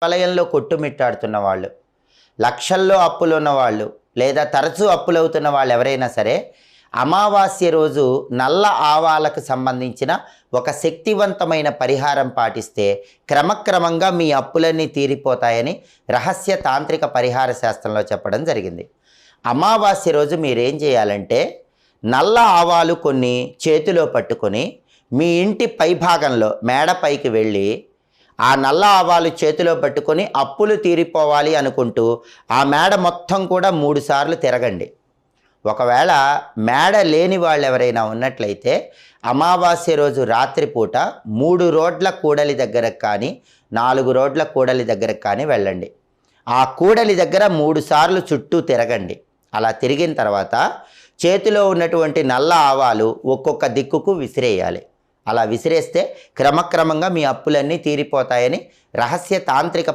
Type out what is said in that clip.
వలయంలో కొట్టుమిట్టాడుతున్న వాళ్ళు, లక్షల్లో అప్పులున్న వాళ్ళు, లేదా తరచూ అప్పులవుతున్న వాళ్ళు ఎవరైనా సరే అమావాస్య రోజు నల్ల ఆవాలకు సంబంధించిన ఒక శక్తివంతమైన పరిహారం పాటిస్తే క్రమక్రమంగా మీ అప్పులన్నీ తీరిపోతాయని రహస్య తాంత్రిక పరిహార శాస్త్రంలో చెప్పడం జరిగింది. అమావాస్య రోజు మీరేం చేయాలంటే నల్ల ఆవాలు కొన్ని చేతిలో పట్టుకొని మీ ఇంటి పైభాగంలో మేడపైకి వెళ్ళి ఆ నల్ల ఆవాలు చేతిలో పట్టుకొని అప్పులు తీరిపోవాలి అనుకుంటూ ఆ మేడ మొత్తం కూడా 3 సార్లు తిరగండి. ఒకవేళ మేడ లేని వాళ్ళు ఎవరైనా ఉన్నట్లయితే అమావాస్య రోజు రాత్రిపూట 3 రోడ్ల కూడలి దగ్గరకు కానీ 4 రోడ్ల కూడలి దగ్గరకు కానీ వెళ్ళండి. ఆ కూడలి దగ్గర 3 సార్లు చుట్టూ తిరగండి. అలా తిరిగిన తర్వాత చేతిలో ఉన్నటువంటి నల్ల ఆవాలు ఒక్కొక్క దిక్కుకు విసిరేయాలి. అలా విసిరేస్తే క్రమక్రమంగా మీ అప్పులన్నీ తీరిపోతాయని రహస్య తాంత్రిక